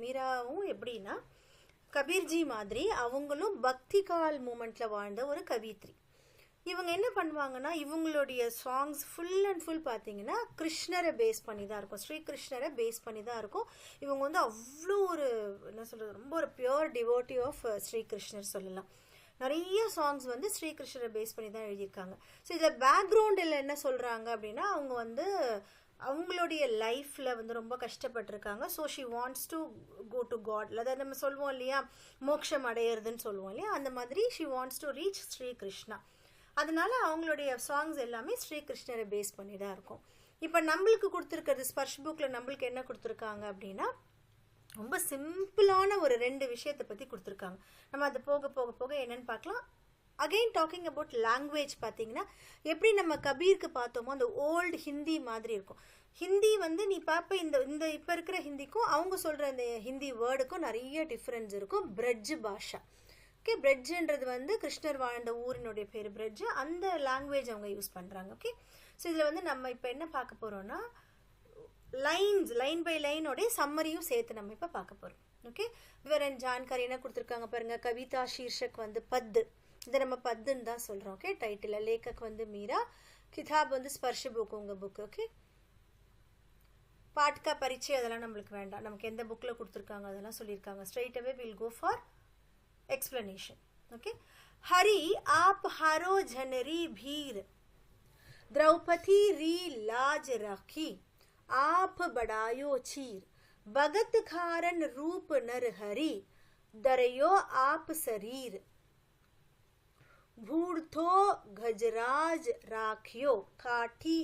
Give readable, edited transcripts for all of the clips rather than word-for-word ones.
மீராவும் எப்படின்னா கபீர்ஜி மாதிரி அவங்களும் பக்தி கால் மூமெண்ட்டில் வாழ்ந்த ஒரு கவித்ரி. இவங்க என்ன பண்ணுவாங்கன்னா இவங்களுடைய சாங்ஸ் ஃபுல் அண்ட் ஃபுல் பார்த்தீங்கன்னா கிருஷ்ணரை பேஸ் பண்ணி தான் இருக்கும், ஸ்ரீகிருஷ்ணரை பேஸ் பண்ணி தான் இருக்கும். இவங்க வந்து அவ்வளோ ஒரு என்ன சொல்கிறது, ரொம்ப ஒரு பியோர் டிவோட்டி ஆஃப் ஸ்ரீகிருஷ்ணர் சொல்லலாம். நிறைய சாங்ஸ் வந்து ஸ்ரீகிருஷ்ணரை பேஸ் பண்ணி தான் எழுதியிருக்காங்க. ஸோ இதில் பேக்ரவுண்டில் என்ன சொல்கிறாங்க அப்படின்னா அவங்க வந்து அவங்களுடைய லைஃப்பில் வந்து ரொம்ப கஷ்டப்பட்டிருக்காங்க. So she wants to go to God, அதாவது நம்ம சொல்லுவோம் இல்லையா மோட்சம் அடையிறதுன்னு சொல்லுவோம் இல்லையா, அந்த மாதிரி she wants to reach Sri Krishna. அதனால அவங்களுடைய சாங்ஸ் எல்லாமே ஸ்ரீகிருஷ்ணரை பேஸ் பண்ணி தான் இருக்கும். இப்போ நம்மளுக்கு கொடுத்துருக்கிறது ஸ்பர்ஷ் புக்கில் நம்மளுக்கு என்ன கொடுத்துருக்காங்க அப்படின்னா ரொம்ப சிம்பிளான ஒரு 2 விஷயத்தை பற்றி கொடுத்துருக்காங்க. நம்ம அது போக போக போக என்னன்னு பார்க்கலாம். அகெயின் டாக்கிங் அபவுட் லாங்குவேஜ் பார்த்தீங்கன்னா எப்படி நம்ம கபீருக்கு பார்த்தோமோ அந்த ஓல்டு ஹிந்தி மாதிரி இருக்கும். ஹிந்தி வந்து நீ பார்ப்ப இந்த இப்போ இருக்கிற ஹிந்திக்கும் அவங்க சொல்கிற இந்த ஹிந்தி வேர்டுக்கும் நிறைய டிஃப்ரென்ஸ் இருக்கும். பிரெட்ஜ் பாஷா, ஓகே, பிரெட்ஜுன்றது வந்து கிருஷ்ணர் வாழ்ந்த ஊரினுடைய பேர் பிரெட்ஜு, அந்த லாங்குவேஜ் அவங்க யூஸ் பண்ணுறாங்க. ஓகே, ஸோ இதில் வந்து நம்ம இப்போ என்ன பார்க்க போகிறோன்னா லைன்ஸ், லைன் பை லைனோடைய சம்மரியும் சேர்த்து நம்ம இப்போ பார்க்க போகிறோம். ஓகே, விவரன் ஜான்காரி என்ன கொடுத்துருக்காங்க பாருங்கள். கவிதா ஷீர்ஷக் வந்து பத்து, இதை நம்ம பத்துன்னு தான் சொல்கிறோம். ஓகே, டைட்டில் லேக்கக் வந்து மீரா, கிதாப் வந்து ஸ்பர்ஷ் புக் உங்கள் புக். ஓகே, பாட்கா பரிச்சை அதெல்லாம் நம்மளுக்கு வேண்டாம், நமக்கு எந்த புக்கில் கொடுத்துருக்காங்க அதெல்லாம் சொல்லியிருக்காங்க. Straight away will go for explanation. Okay, हरि आप हारो झनरी भीर, द्रौपदी री लाज राखी, आप बड़ायो चीर, भगत खारन रूप नर हरि, दरयो आप शरीर, भूर्थो गजराज राखियो, काठी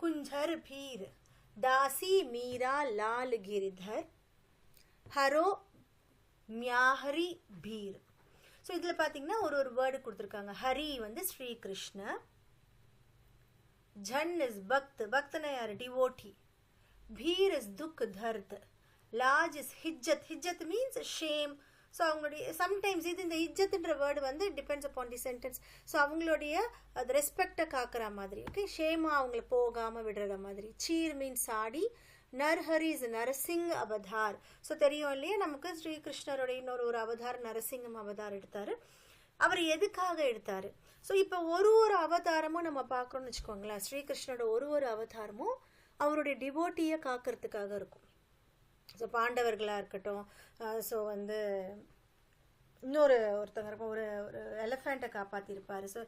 कुंझर भीर, दासी मीरा लाल गिरधर, हरो மியாஹரி பீர். ஸோ இதில் பார்த்தீங்கன்னா ஒரு வேர்டு கொடுத்துருக்காங்க. ஹரி வந்து ஸ்ரீ கிருஷ்ண, ஜன் இஸ் பக்த், பக்தன யார் டிவோட்டி, பீர் இஸ் துக் தர்த், லாஜ் இஸ் ஹிஜ்ஜத், ஹிஜ்ஜத் மீன்ஸ் ஷேம். ஸோ அவங்களுடைய சம்டைம்ஸ் இந்த ஹிஜ்ஜத்துன்ற வேர்டு வந்து depends upon the sentence. So அவங்களுடைய அது ரெஸ்பெக்டை காக்கிற மாதிரி. ஓகே, ஷேமாக அவங்கள போகாமல் விடுற மாதிரி. சீர் மீன்ஸ் சாடி, நர்ஹரி இஸ் நரசிங் அவதார். ஸோ தெரியும் இல்லையா நமக்கு ஸ்ரீகிருஷ்ணருடைய இன்னொரு அவதார் நரசிங்கம் அவதார் எடுத்தார். அவர் எதுக்காக எடுத்தார்? ஸோ இப்போ ஒரு அவதாரமும் நம்ம பார்க்கணும்னு வச்சுக்கோங்களேன். ஸ்ரீகிருஷ்ணரோட ஒரு அவதாரமும் அவருடைய டிவோட்டியை காக்கிறதுக்காக இருக்கும். ஸோ பாண்டவர்களாக இருக்கட்டும், ஸோ வந்து ஒருத்தங்க இருக்கும், ஒரு எலிஃபெண்ட்டை காப்பாற்றிருப்பார். ஸோ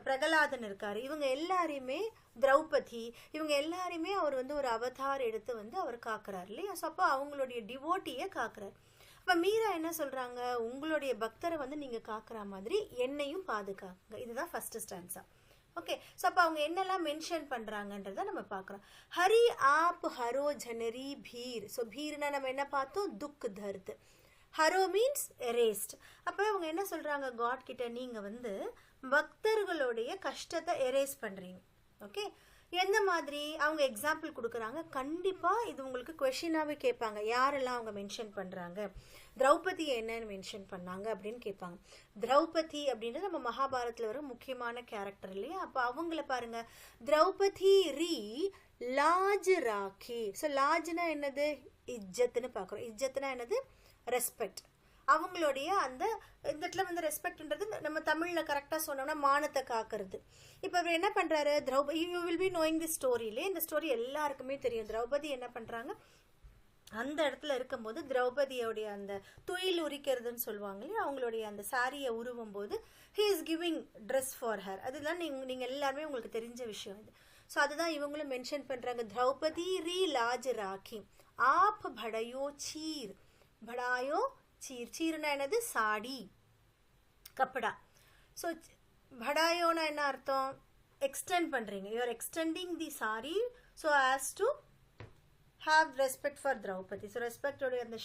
பிரகலாதன் இருக்கார். இவங்க எல்லாரையுமே, திரௌபதி, இவங்க எல்லாரையுமே அவர் வந்து ஒரு அவதார் எடுத்து வந்து அவர் காக்குறாரு இல்லையா. ஸோ அப்போ அவங்களுடைய டிவோட்டியை காக்குறாரு. அப்போ மீரா என்ன சொல்கிறாங்க, உங்களுடைய பக்தரை வந்து நீங்கள் காக்குற மாதிரி என்னையும் பாதுகாக்குங்க. இதுதான் ஃபர்ஸ்ட் ஸ்டான்ஸா. ஓகே, ஸோ அப்போ அவங்க என்னெல்லாம் மென்ஷன் பண்ணுறாங்கன்றதை நம்ம பார்க்குறோம். ஹரி ஆப் ஹரோ ஜனரி பீர். ஸோ பீர்னா நம்ம என்ன பார்த்தோம், துக் தர்த். ஹரோ மீன்ஸ் எரேஸ்ட். அப்போ அவங்க என்ன சொல்கிறாங்க காட் கிட்ட, நீங்கள் வந்து பக்தர்களுடைய கஷ்டத்தை எரேஸ் பண்ணுறீங்க. ஓகே, எந்த மாதிரி அவங்க எக்ஸாம்பிள் கொடுக்குறாங்க. கண்டிப்பாக இது உங்களுக்கு கொஷினாகவே கேட்பாங்க. யாரெல்லாம் அவங்க மென்ஷன் பண்ணுறாங்க, திரௌபதி என்னன்னு மென்ஷன் பண்ணாங்க அப்படின்னு கேட்பாங்க. திரௌபதி அப்படின்றது நம்ம மகாபாரத்தில் வர முக்கியமான கேரக்டர் இல்லையா. அப்போ அவங்கள பாருங்க, திரௌபதி ரீ லாஜ் ராக்கி. ஸோ லாஜ்னா என்னது, இஜ்ஜத்துன்னு பார்க்குறோம். இஜ்ஜத்துனா என்னது, ரெஸ்பெக்ட். அவங்களுடைய அந்த இந்த இடத்துல வந்து ரெஸ்பெக்ட்ன்றது நம்ம தமிழில் கரெக்டாக சொன்னோம்னா மானத்தை காக்கிறது. இப்போ அவர் என்ன பண்ணுறாரு, Draupadi, you will be knowing the ஸ்டோரியிலே, இந்த ஸ்டோரி எல்லாருக்குமே தெரியும். திரௌபதி என்ன பண்ணுறாங்க, அந்த இடத்துல இருக்கும்போது திரௌபதியோடைய அந்த துயில் உரிக்கிறதுன்னு சொல்லுவாங்க இல்லையா, அவங்களுடைய அந்த சாரியை உருவும் போது he is giving dress for her. அதுதான் நீங்கள் எல்லாருமே உங்களுக்கு தெரிஞ்ச விஷயம் இது. ஸோ அதுதான் இவங்களும் மென்ஷன் பண்ணுறாங்க. திரௌபதி ரீ லாஜ் ராக்கி, ஆப் படையோ சீர். படாயோ சீர், சீர்னா என்னது, சாடி, கப்படா. ஸோ படாயோனா என்ன அர்த்தம், எக்ஸ்டெண்ட் பண்ணுறீங்க. You are extending the sari so as to have respect for Draupadi. So ரெஸ்பெக்டோடைய அந்த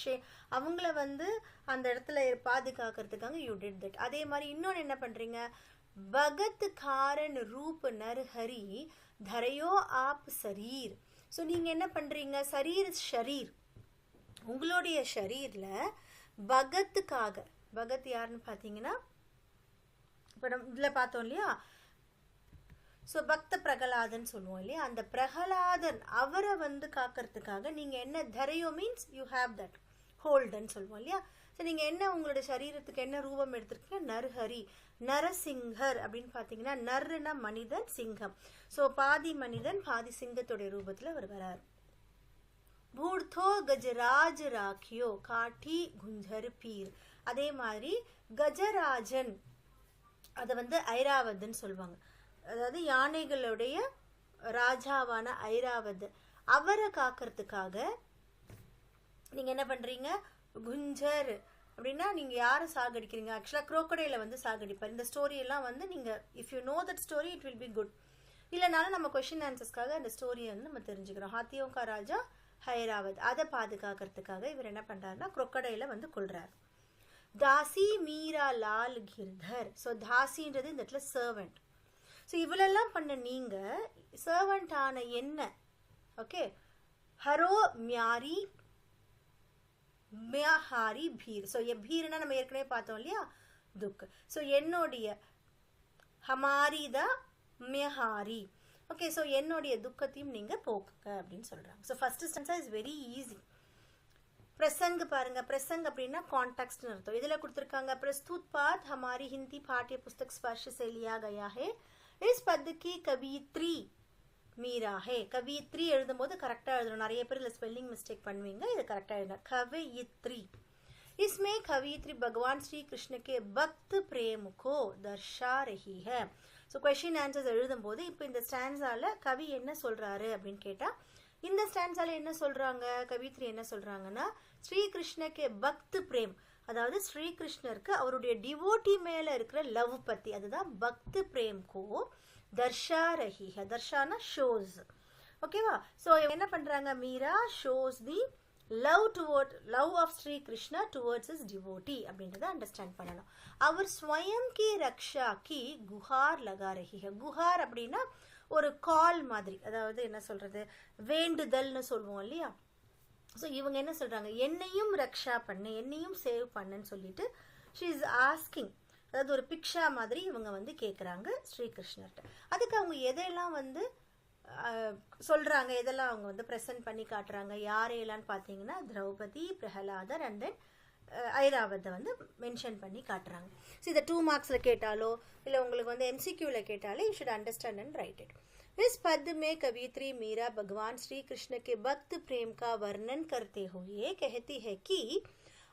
அவங்கள வந்து அந்த இடத்துல பாதுகாக்கிறதுக்காக யூ டிட் தட். அதே மாதிரி இன்னொன்று என்ன பண்ணுறீங்க, பகத் காரன் ரூப் நர்ஹரி, தரையோ ஆப் சரீர். ஸோ நீங்கள் என்ன பண்ணுறீங்க, சரீர் ஷரீர், உங்களுடைய ஷரீரில் பகத்துக்காக, பகத் யாருன்னு பார்த்தீங்கன்னா இப்போ நம்ம இதில் பார்த்தோம் இல்லையா, ஸோ பக்த பிரகலாதன் சொல்லுவோம் இல்லையா, அந்த பிரகலாதன் அவரை வந்து காக்கிறதுக்காக நீங்கள் என்ன, தரையோ மீன்ஸ் யூ ஹாவ் தட், ஹோல்டுன்னு சொல்லுவோம் இல்லையா. ஸோ நீங்கள் என்ன உங்களுடைய சரீரத்துக்கு என்ன ரூபம் எடுத்திருக்கீங்க? நர்ஹரி, நரசிங்கர் அப்படின்னு பார்த்தீங்கன்னா நர்னா மனிதன், சிங்கம். ஸோ பாதி மனிதன் பாதி சிங்கத்துடைய ரூபத்தில் அவர் வராரு. பூர்த்தோ கஜராஜ ராக்கியோ காட்டி குஞ்சர் பீர். அதே மாதிரி கஜராஜன் அதை வந்து ஐராவதுன்னு சொல்லுவாங்க. அதாவது யானைகளுடைய ராஜாவான ஐராவது, அவரை காக்கிறதுக்காக நீங்க என்ன பண்றீங்க? குஞ்சர் அப்படின்னா நீங்க யாரை சாகடிக்கிறீங்க? ஆக்சுவலா குரோக்கடைல வந்து சாகடிப்பார். இந்த ஸ்டோரி எல்லாம் வந்து நீங்க if you know that story it will be good. இல்லைனாலும் நம்ம கொஸ்டின் ஆன்சர்ஸ்க்காக அந்த ஸ்டோரியை வந்து நம்ம தெரிஞ்சுக்கிறோம். ஹாத்தியோங் கா ராஜா ஹைராவத், அதை பாதுகாக்கிறதுக்காக இவர் என்ன பண்றாருன்னா குரோக்கடைல வந்து கொள்றாரு. தாசி மீரா லால் கிர்தர். ஸோ தாசின்றது இந்த இடத்துல சர்வெண்ட். ஸோ இவ்வளெல்லாம் பண்ண நீங்க சர்வெண்ட் ஆன என்ன? ஓகே, ஹரோ மியாரி மியாஹாரி பீர். ஸோ பீர்னா நம்ம ஏற்கனவே பார்த்தோம் இல்லையா, துக். ஸோ என்னுடைய ஹமாரி த மியஹாரி. ஓகே, ஸோ என்னுடைய துக்கத்தையும் நீங்க போக்குங்க அப்படின்னு சொல்றாங்க. So first stanza is very easy. प्रसंग பாருங்க, प्रसंग அப்படின்னா கான்டெக்ஸ்ட்னு அர்த்தம். இதுல கொடுத்திருக்காங்க प्रस्तुत पाठ हमारी हिंदी पाठ्य पुस्तक स्पर्श से लिया गया है. इस पद की कवियत्री மீரா है. கவியத்ரி எழுதும்போது கரெக்டா எழுதணும். நிறைய பேர் இதுல ஸ்பெல்லிங் மிஸ்டேக் பண்ணுவீங்க, இது கரெக்டா எழுதணும். கவியத்ரி. इसमें कवियत्री भगवान श्री कृष्ण के भक्त प्रेम को दर्शा रही है. ஸோ கொஸ்டின் ஆன்சர்ஸ் எழுதும்போது இப்போ இந்த ஸ்டான்ஸால கவி என்ன சொல்றாரு அப்படின்னு கேட்டா, இந்த ஸ்டான்ஸால என்ன சொல்றாங்க, கவித்ரி என்ன சொல்றாங்கன்னா ஸ்ரீகிருஷ்ணக்கு பக்த் பிரேம், அதாவது ஸ்ரீகிருஷ்ணருக்கு அவருடைய டிவோட்டி மேல இருக்கிற லவ் பத்தி, அதுதான் பக்த் பிரேம் கோ தர்ஷா ரஹி ஹை. தர்ஷானா ஷோஸ். ஓகேவா? ஸோ என்ன பண்றாங்க, Meera shows the love of Shri Krishna towards is devotee அப்படின்றத அண்டர்ஸ்டாண்ட் பண்ணணும். அவர் ஸ்வயம் கி ரக்ஷா கி குஹார் லகா ரஹி ஹை. குஹார் அப்படின்னா ஒரு கால் மாதிரி, அதாவது என்ன சொல்றது, வேண்டுதல்னு சொல்லுவோம் இல்லையா. ஸோ இவங்க என்ன சொல்றாங்க, என்னையும் ரக்ஷா பண்ணு, என்னையும் சேவ் பண்ணுன்னு சொல்லிட்டு ஷீ இஸ் ஆஸ்கிங், அதாவது ஒரு பிக்ஷா மாதிரி இவங்க வந்து கேட்குறாங்க ஸ்ரீகிருஷ்ணர்கிட்ட. அதுக்கு அவங்க எதையெல்லாம் வந்து சொல்றாங்க, எதெல்லாம் அவங்க வந்து ப்ரெசென்ட் பண்ணி காட்டுறாங்க, யாரையெல்லாம் பார்த்தீங்கன்னா திரௌபதி, பிரஹலாதர் அண்ட் தென் ஐராவத்தை வந்து மென்ஷன் பண்ணி காட்டுறாங்க. ஸோ இதை 2 மார்க்ஸில் கேட்டாலோ இல்லை உங்களுக்கு வந்து எம்சிக்யூவில் கேட்டாலே you should understand and right it. इस पद में कवियत्री मीरा भगवान श्री कृष्ण के भक्त प्रेम का वर्णन करते हुए कहती है कि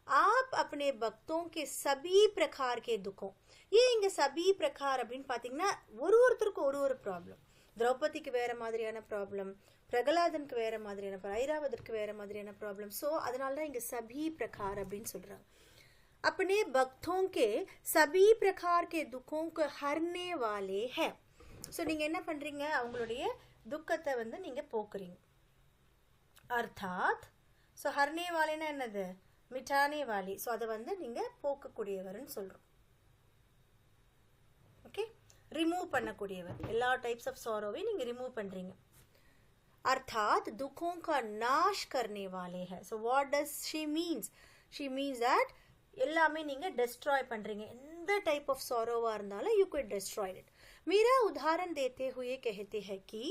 आप अपने भक्तों के सभी प्रकार के दुखों, ये இங்க सभी प्रकार அப்படின்னு பார்த்தீங்கன்னா ஒருத்தருக்கு ஒரு ப்ராப்ளம். திரௌபதிக்கு வேற மாதிரியான ப்ராப்ளம், பிரகலாதனுக்கு வேற மாதிரியான, ஐராவதற்கு வேற மாதிரியான ப்ராப்ளம். ஸோ அதனால தான் இங்க சபி பிரகார் அப்படின்னு சொல்றாங்க. अपने भक्तों के सभी प्रकार के दुखों को हरने वाले हैं. ஸோ நீங்க என்ன பண்றீங்க, அவங்களுடைய துக்கத்தை வந்து நீங்க போக்குறீங்க. அர்த்தாத், ஸோ ஹர்னே வாலேன்னா என்னது, மிட்டானே வாலி. ஸோ அதை வந்து நீங்க போக்கக்கூடியவர்னு சொல்றோம். ஓகே, ரிமூவ் பண்ணக்கூடியவர். எல்லா டைப்ஸ் ஆஃப் சாரோவை நீங்க ரிமூவ் பண்றீங்க. अर्थात दुखों का नाश करने वाले हैं. So what does she means? She means that எல்லாமே நீங்க destroy பண்றீங்க. எந்த டைப் ஆஃப் சாரோவா இருந்தாலும் you could destroy it. मेरा उदाहरण देते हुए कहते हैं कि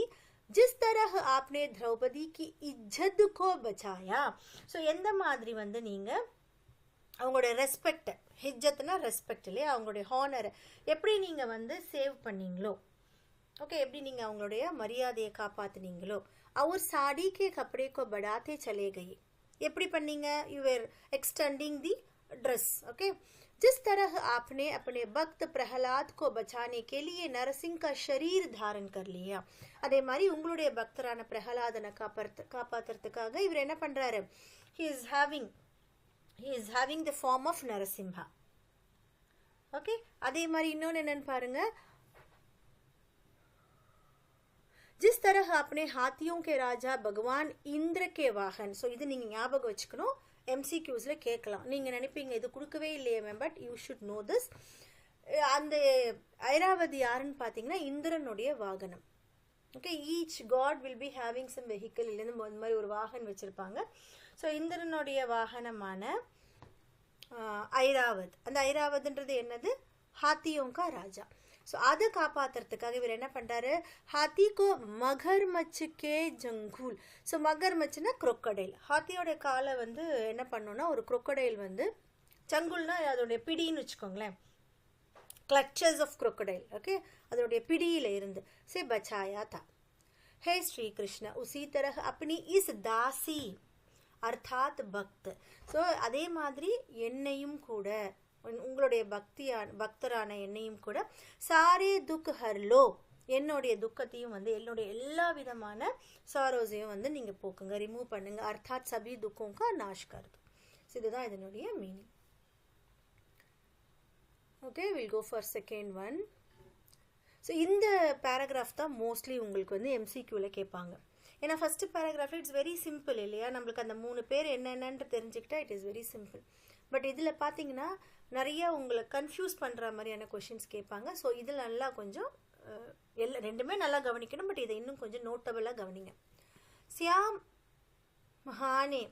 जिस तरह आपने द्रौपदी की इज्जत को बचाया. So எந்த மாதிரி வந்து நீங்க அவங்களுடைய ரெஸ்பெக்ட், ஹிஜ்ஜத்னா ரெஸ்பெக்ட் இல்லையா, அவங்களுடைய ஹானரை எப்படி நீங்க வந்து சேவ் பண்ணீங்களோ, ஓகே, எப்படி நீங்க அவங்களுடைய மரியாதையை காப்பாத்துனீங்களோ, और साड़ी के कपड़े को बढ़ाते चले गए, எப்படி பண்ணீங்க, you were extending the dress. Okay, जिस तरह आपने अपने भक्त प्रहलाद को बचाने के लिए नरसिंह का शरीर धारण कर लिया, அதே மாதிரி உங்களுடைய பக்தரான பிரஹலாதனை காப்பாத்துறதுக்காக இவர் என்ன பண்றாரு, he is having the form of Narasimha. Okay, அதே மாதிரி இன்னொன்னு என்னன்னு பாருங்க, जिस तरह अपने हाथियों के राजा भगवान इंद्र के वाहन. ஸோ இது நீங்கள் ஞாபகம் வச்சுக்கணும், எம்சிக்யூஸில் கேட்கலாம். நீங்கள் நினைப்பீங்க இது கொடுக்கவே இல்லையே ma'am, but you should know this. அந்த ஐராவதி யாருன்னு பார்த்தீங்கன்னா இந்திரனுடைய வாகனம். Okay, each god will be having some vehicle, இல்லைன்னு இந்த மாதிரி ஒரு வாகனம் வச்சுருப்பாங்க. ஸோ இந்திரனுடைய வாகனமான ஐராவத், அந்த ஐராவத்ன்றது என்னது, ஹாத்தியோங்கா ராஜா. ஸோ அதை காப்பாற்றுறதுக்காக இவர் என்ன பண்ணுறாரு, ஹாத்திக்கோ மகர்மச்சுக்கே ஜங்கூல். So மகர்மச்சுன்னா crocodile. ஹாத்தியோடைய காலை வந்து என்ன பண்ணோன்னா ஒரு crocodile வந்து, ஜங்குல்னா அதோடைய பிடின்னு வச்சுக்கோங்களேன், clutches of crocodile, ஓகே, அதோடைய பிடியில் இருந்து से बचाया था. हे श्री कृष्ण उसी तरह अपनी इस दासी அர்த்தாத் பக்த். ஸோ அதே மாதிரி என்னையும் கூட, உங்களுடைய பக்தரான என்னையும் கூட, சாரே துக் ஹர்லோ, என்னுடைய துக்கத்தையும் வந்து, என்னுடைய எல்லா விதமான சாரோஸையும் வந்து நீங்கள் போக்குங்க, ரிமூவ் பண்ணுங்க. அர்த்தாத் சபி துக்கோங்க நாஷ் கருது. ஸோ இதுதான் இதனுடைய meaning. Okay, will go for second one. So இந்த பேராகிராஃப் தான் மோஸ்ட்லி உங்களுக்கு வந்து எம்சிக்யூவில் கேட்பாங்க. ஏன்னா ஃபஸ்ட்டு பேராகிராஃபில் இட்ஸ் வெரி சிம்பிள் இல்லையா, நம்மளுக்கு அந்த 3 பேர் என்னென்னு தெரிஞ்சுக்கிட்டா it is very simple. But இதில் பார்த்தீங்கன்னா நிறைய உங்களை கன்ஃபியூஸ் பண்ணுற மாதிரியான கொஷின்ஸ் கேட்பாங்க. ஸோ இதில் நல்லா கொஞ்சம் ரெண்டுமே நல்லா கவனிக்கணும், பட் இதை இன்னும் கொஞ்சம் நோட்டபுளாக கவனிங்க. சியாம் மஹானே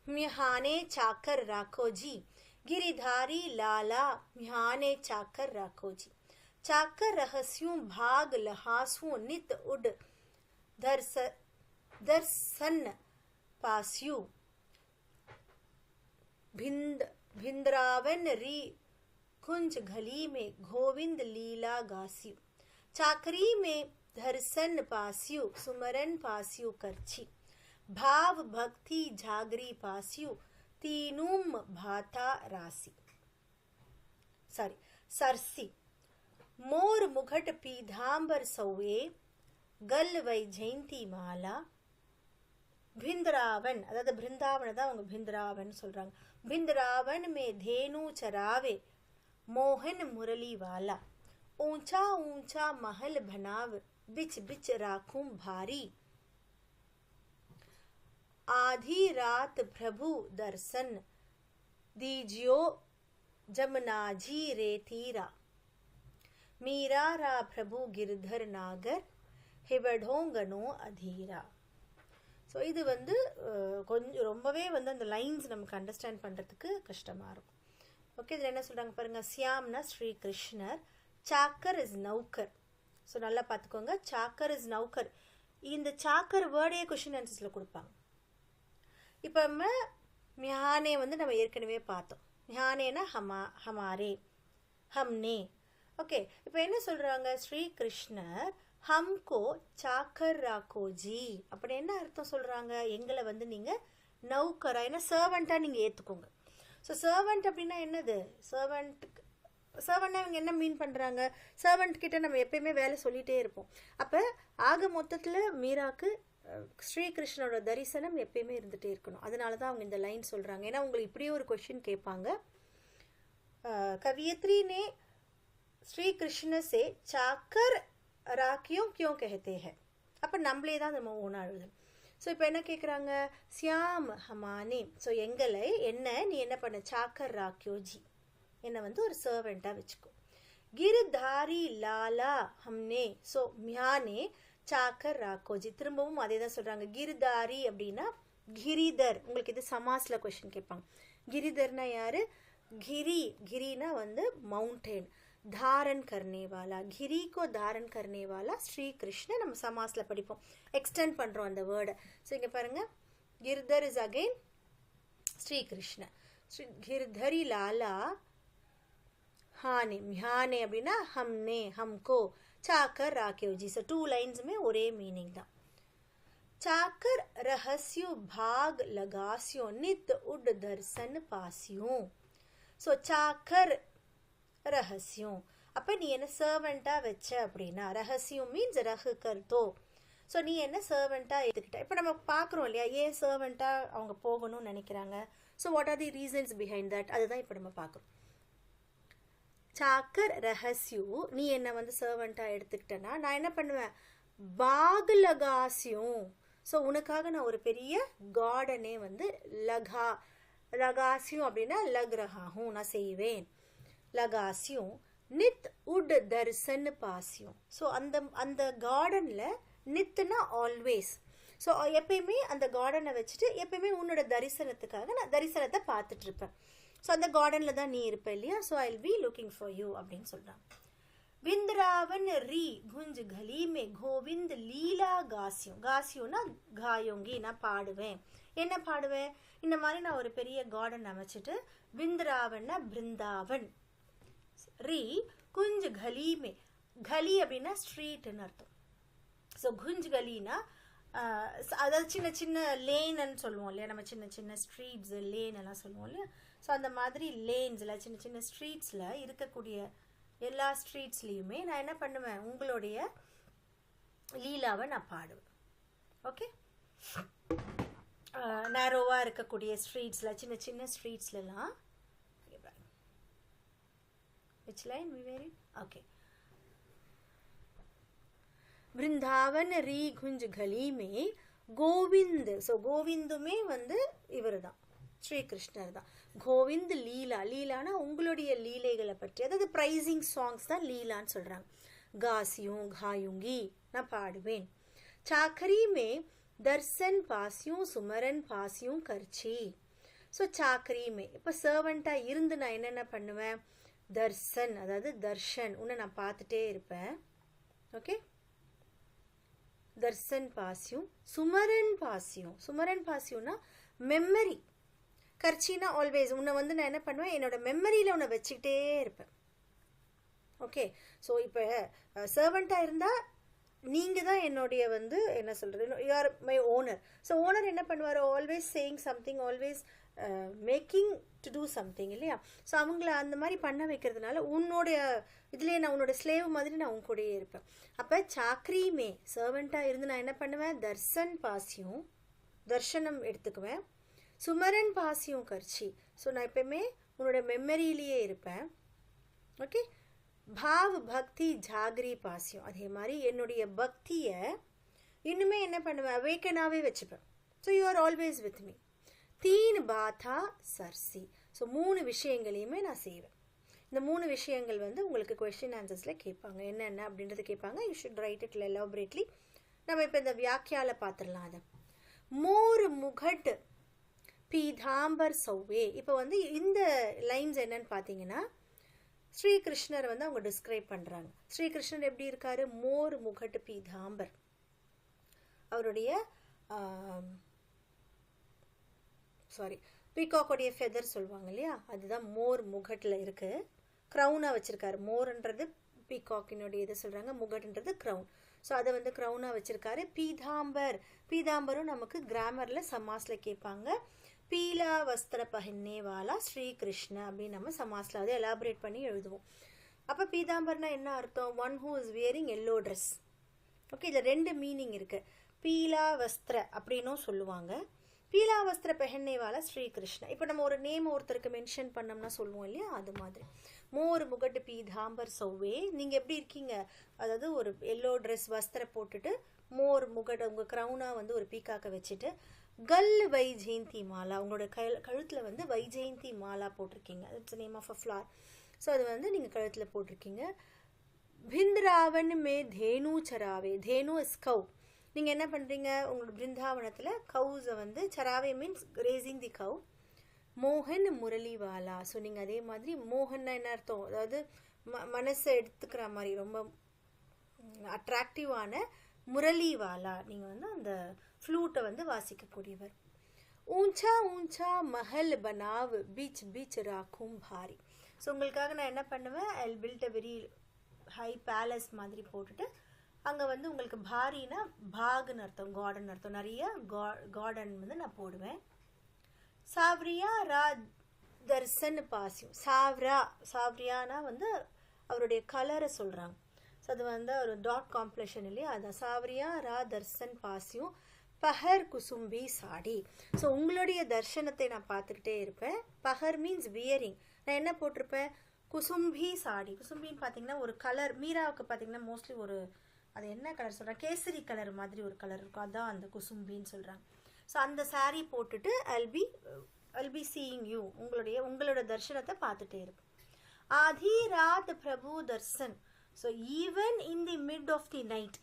மிஹானே சாக்கர் ராக்கோஜி, गिरिधारी लाला म्याने चाकर राखो जी, चाकर रहस्यों भाग लहासों नित उड दर्शन पास्यु, भिंद्रावन री कुंज घली में गोविंद लीला गास्यु, चाकरी में दर्शन पास्यु सुमरन पास्यु करछी, भाव भक्ति जागरी पास्यु तीनूम भाता राशि सारी सरसी, मोर मुघट पीधांबर सौवे गल वै जयंती माला, भिंद्रावन, अதாவது பிருந்தாவன தான் அவங்க भिंद्रावन சொல்றாங்க, भिंद्रावन में धेनु चरावे मोहन मुरली वाला, ऊंचा ऊंचा महल बनाव बिच बिच राखूं भारी, आधी रात प्रभु दर्शन दीजियो जमनाजी रे तीरा, मीरा रा प्रभु गिरधर नागर हिवढोंगनो अधीरा. ஸோ இது வந்து கொஞ்சம் ரொம்பவே வந்து அந்த லைன்ஸ் நமக்கு அண்டர்ஸ்டாண்ட் பண்ணுறதுக்கு கஷ்டமாக இருக்கும். ஓகே, இதில் என்ன சொல்கிறாங்க பாருங்கள். சியாம்னா ஸ்ரீ கிருஷ்ணர், சாக்கர் இஸ் நௌக்கர். ஸோ நல்லா பார்த்துக்கோங்க, சாக்கர் இஸ் நௌக்கர். இந்த சாக்கர் வேர்டே கொஷின் ஆன்சர்ஸில் கொடுப்பாங்க. இப்போ நம்ம மியானே வந்து நம்ம ஏற்கனவே பார்த்தோம். மியானேனா ஹமாரே, ஹம்னே. ஓகே, இப்போ என்ன சொல்கிறாங்க, ஸ்ரீ கிருஷ்ணர் ஹம்கோ சாக்கர் ராக்கோஜி, அப்படி என்ன அர்த்தம் சொல்கிறாங்க, எங்களை வந்து நீங்கள் நௌக்கரா, ஏன்னா சர்வெண்ட்டாக நீங்கள் ஏற்றுக்கோங்க. ஸோ சர்வெண்ட் அப்படின்னா என்னது, சர்வெண்ட்னா இவங்க என்ன மீன் பண்ணுறாங்க, சர்வெண்ட் கிட்ட நம்ம எப்பயுமே வேலை சொல்லிகிட்டே இருப்போம். அப்போ ஆக மொத்தத்தில் மீராக்கு ஸ்ரீகிருஷ்ணனோட தரிசனம் எப்பயுமே இருந்துகிட்டே இருக்கணும். அதனால தான் அவங்க இந்த லைன் சொல்கிறாங்க. ஏன்னா உங்களுக்கு இப்படியே ஒரு கொஷின் கேட்பாங்க, कवियत्री ने श्री कृष्ण से चाकर राखियों क्यों कहते हैं, அப்போ நம்மளே தான் நம்ம ஓனா எழுதணும். ஸோ இப்போ என்ன கேட்குறாங்க, சியாம் ஹமானே, ஸோ எங்களை என்ன நீ என்ன பண்ண, சாக்கர் ராக்கியோஜி, என்னை வந்து ஒரு சர்வெண்ட்டாக வச்சுக்கோ. गिरधारी लाला हमने, ஸோ மியானே சாக்கர் ராக்கோஜி, திரும்பவும் அதே தான் சொல்கிறாங்க. கிரிதாரி அப்படின்னா கிரிதர், உங்களுக்கு இது சமாஸில் கொஷின் கேட்பாங்க. கிரிதர்னா யார், கிரினா வந்து மவுண்டேன், धारण करने वाला, गिरी को धारण करने वाला श्री कृष्ण, நம்ம சமாஸ்ல படிப்போம், எக்ஸ்டெண்ட் பண்றோம் அந்த வேர்டை. ஸோ இங்க பாருங்க, गिरधर இஸ் அகைன் ஸ்ரீ கிருஷ்ண, गिरधरी लाला हाने, म्याने அப்படின்னா हमने हमको, चाकर राकेवजी. ஸோ 2 லைன்ஸுமே ஒரே மீனிங் தான். चाकर रहस्यो भाग लगास्यो नित उड दर्शन पास्यो. ஸோ சாக்கர் ரகசியம், அப்போ நீ என்ன சர்வெண்ட்டாக வச்ச அப்படின்னா, ரகசியம் மீன்ஸ் ரகு கர்த்தோ. ஸோ நீ என்ன சர்வெண்ட்டாக எடுத்துக்கிட்ட. இப்போ நம்ம பார்க்குறோம் இல்லையா, ஏன் சர்வெண்ட்டாக அவங்க போகணும்னு நினைக்கிறாங்க. So what are the reasons behind that, அதுதான் இப்போ நம்ம பார்க்குறோம். சாக்கர் ரகசியம், நீ என்ன வந்து சர்வெண்ட்டாக எடுத்துக்கிட்டேன்னா நான் என்ன பண்ணுவேன், பாக் லகாசியம். ஸோ உனக்காக நான் ஒரு பெரிய கார்டனே வந்து லகாசியம் அப்படின்னா லக் ரஹாஹும், நான் செய்வேன். லகாசியும் நித் உட் தர்சன் பாசியும். ஸோ அந்த கார்டனில் நித்துனா ஆல்வேஸ். ஸோ எப்பயுமே அந்த கார்டனை வச்சுட்டு எப்பயுமே உன்னோட தரிசனத்துக்காக நான் தரிசனத்தை பார்த்துட்டு இருப்பேன். ஸோ அந்த கார்டனில் தான் நீ இருப்ப இல்லையா, so I will be looking for you அப்படின்னு சொல்கிறான். विंद्रावन री गुंज गली में गोविंद लीला गासियों गासियोंனா காயோங்கி நான் பாடுவேன் என்ன பாடுவேன் இந்த மாதிரி நான் ஒரு பெரிய கார்டன் அமைச்சிட்டு விந்திராவன்னா பிருந்தாவன் ரி குஞ்ச் கலி மே கலி அப்படின்னா ஸ்ட்ரீட்னு அர்த்தம் ஸோ குஞ்ச் கலினா அதாவது சின்ன சின்ன லேன்னு சொல்லுவோம் இல்லையா நம்ம சின்ன சின்ன ஸ்ட்ரீட்ஸ் லேன் எல்லாம் சொல்லுவோம் இல்லையா ஸோ அந்த மாதிரி லேன்ஸில் சின்ன சின்ன ஸ்ட்ரீட்ஸில் இருக்கக்கூடிய எல்லா ஸ்ட்ரீட்ஸ்லேயுமே நான் என்ன பண்ணுவேன் உங்களுடைய லீலாவை நான் பாடுவேன் ஓகே நேரோவாக இருக்கக்கூடிய ஸ்ட்ரீட்ஸில் சின்ன சின்ன ஸ்ட்ரீட்ஸ்லாம் which line we were in okay Vrindavan री गुंज गली में गोविंद सो गोविंदुமே வந்து இவர்தான் ஸ்ரீ கிருஷ்ணர் தான் கோவிந்த் லீலா லீலானா உங்களுடைய லீலைகளை பற்றி அதாவது பிரைசிங் சாங்ஸ் தான் லீலான்னு சொல்றாங்க காசியும் காயுங்கி நான் பாடுவேன் சாக்கரி மே தர்சன் பாசியும் சுமரன் பாசியும் கர்ச்சி ஸோ சாக்கரி மே இப்போ சர்வெண்டா இருந்து நான் என்னென்ன பண்ணுவேன் தர்சன் அதாவது தர்ஷன் உன்னை நான் பார்த்துட்டே இருப்பேன் ஓகே दर्शन पासियों सुमरन पासियों मेमरी கர்ச்சினா ஆல்வேஸ் உன்னை வந்து நான் என்ன பண்ணுவேன் என்னோட மெமரியில் உன்னை வச்சுக்கிட்டே இருப்பேன் ஓகே ஸோ இப்போ சர்வெண்ட்டாக இருந்தால் நீங்கள் தான் என்னுடைய வந்து என்ன சொல்கிறது you are my owner so owner என்ன பண்ணுவார் always saying something always making to do something இல்லையா ஸோ அவங்கள அந்த மாதிரி பண்ண வைக்கிறதுனால உன்னோடைய இதுலேயே நான் உன்னோட ஸ்லேவ் மாதிரி நான் உங்க கூடயே இருப்பேன் அப்போ சாக்ரிமே சர்வெண்ட்டாக இருந்து நான் என்ன பண்ணுவேன் தர்சன் பாசியும் தர்ஷனம் எடுத்துக்குவேன் சுமரன் பாசியும் கர்ச்சி ஸோ நான் எப்பயுமே உன்னோட மெமரியிலேயே இருப்பேன் ஓகே பாவ் பக்தி ஜாகிரி பாசியம் அதே மாதிரி என்னுடைய பக்தியை இன்னுமே என்ன பண்ணுவேன் அவேக்கனாகவே வச்சுப்பேன் so you are always with me Deen Pada Cersei so 3 விஷயங்களையுமே நான் செய்வேன் இந்த 3 விஷயங்கள் வந்து உங்களுக்கு கொஸ்டின் ஆன்சர்ஸில் கேட்பாங்க என்னென்ன அப்படின்றது கேட்பாங்க you should right it elaborately நம்ம இப்போ இந்த வியாக்கியால பார்த்துடலாம் அதை மோர் முகட் பீதாம்பர் சௌவே இப்போ வந்து இந்த லைன்ஸ் என்னன்னு பார்த்தீங்கன்னா ஸ்ரீகிருஷ்ணர் வந்து அவங்க டிஸ்கிரைப் பண்ணுறாங்க ஸ்ரீகிருஷ்ணர் எப்படி இருக்காரு மோர் முகட் பீதாம்பர் அவருடைய சாரி பீகாக்கோடைய ஃபெதர் சொல்லுவாங்க இல்லையா அதுதான் மோர் முகட்டில் இருக்குது க்ரௌனாக வச்சுருக்காரு மோர்ன்றது பீகாக்கினுடைய இது சொல்கிறாங்க முகட்ன்றது க்ரௌன் ஸோ அதை வந்து க்ரௌனாக வச்சுருக்காரு பீதாம்பரும் நமக்கு கிராமரில் சமாஸில் கேட்பாங்க பீலா வஸ்திர பஹன்னே வாலா ஸ்ரீகிருஷ்ண அப்படின்னு நம்ம சமாஸில் அதை எலாபரேட் பண்ணி எழுதுவோம் அப்போ பீதாம்பர்னா என்ன அர்த்தம் one who is wearing yellow dress okay இதில் 2 மீனிங் இருக்குது பீலா வஸ்திர அப்படின்னும் சொல்லுவாங்க பீலா வஸ்திர பெஹன்னே வாலா ஸ்ரீகிருஷ்ண இப்போ நம்ம ஒரு நேம் ஒருத்தருக்கு மென்ஷன் பண்ணோம்னா சொல்லுவோம் இல்லையா அது மாதிரி மோர் முகட்டு பீதாம்பர் சௌவே நீங்கள் எப்படி இருக்கீங்க அதாவது ஒரு எல்லோ ட்ரெஸ் வஸ்திர போட்டுட்டு மோர் முகட்டு உங்கள் க்ரௌனாக வந்து ஒரு பீக்காக்க வச்சுட்டு கல் வைஜெயந்தி மாலா உங்களோட கழுத்தில் வந்து வைஜெயந்தி மாலா போட்டிருக்கீங்க it's name of a flower so அது வந்து நீங்கள் கழுத்தில் போட்டிருக்கீங்க பிருந்தாவன் மே தேனு சராவே தேனு இஸ் கவ் நீங்கள் என்ன பண்ணுறீங்க உங்களோட பிருந்தாவனத்தில் கவுஸை வந்து சராவே மீன்ஸ் ரேசிங் தி கவ் மோகன் முரளிவாலா ஸோ நீங்கள் அதே மாதிரி மோகன்னா என்ன அர்த்தம் அதாவது மனசை எடுத்துக்கிற மாதிரி ரொம்ப அட்ராக்டிவான முரளிவாலா நீங்கள் வந்து அந்த ஃப்ளூட்டை வந்து வாசிக்கக்கூடியவர் ஊஞ்சா ஊஞ்சா மஹல் பனாவ் பீச் பீச் ராக்கும் பாரி ஸோ உங்களுக்காக நான் என்ன பண்ணுவேன் I build a very high palace மாதிரி போட்டுட்டு அங்கே வந்து உங்களுக்கு பாரினா பாகுன்னு அர்த்தம் கார்டன் அர்த்தம் நிறைய கார்டன் வந்து நான் போடுவேன் சாவ்ரியா ரா தர்சன் பாசியும் சாவ்ரியானா வந்து அவருடைய கலரை சொல்கிறாங்க ஸோ அது வந்து ஒரு டாட் காம்ப்ளெக்ஷன் இல்லையா அதான் சாவ்ரியா ரா தர்சன் பாசியும் பஹர் குசும்பி சாடி ஸோ உங்களுடைய தர்ஷனத்தை நான் பார்த்துக்கிட்டே இருப்பேன் பஹர் மீன்ஸ் வியரிங் நான் என்ன போட்டிருப்பேன் குசும்பி சாடி குசும்பின்னு பார்த்தீங்கன்னா ஒரு கலர் மீராவுக்கு பார்த்தீங்கன்னா மோஸ்ட்லி ஒரு அது என்ன கலர் சொல்கிறேன் கேசரி கலர் மாதிரி ஒரு கலர் இருக்கும் அதான் அந்த குசும்பின்னு சொல்கிறாங்க ஸோ அந்த சாரீ போட்டுட்டு I'll be seeing you உங்களோட தர்ஷனத்தை பார்த்துட்டே இருப்பேன் ஆதி ராத் பிரபு தர்சன் so even in the mid of the night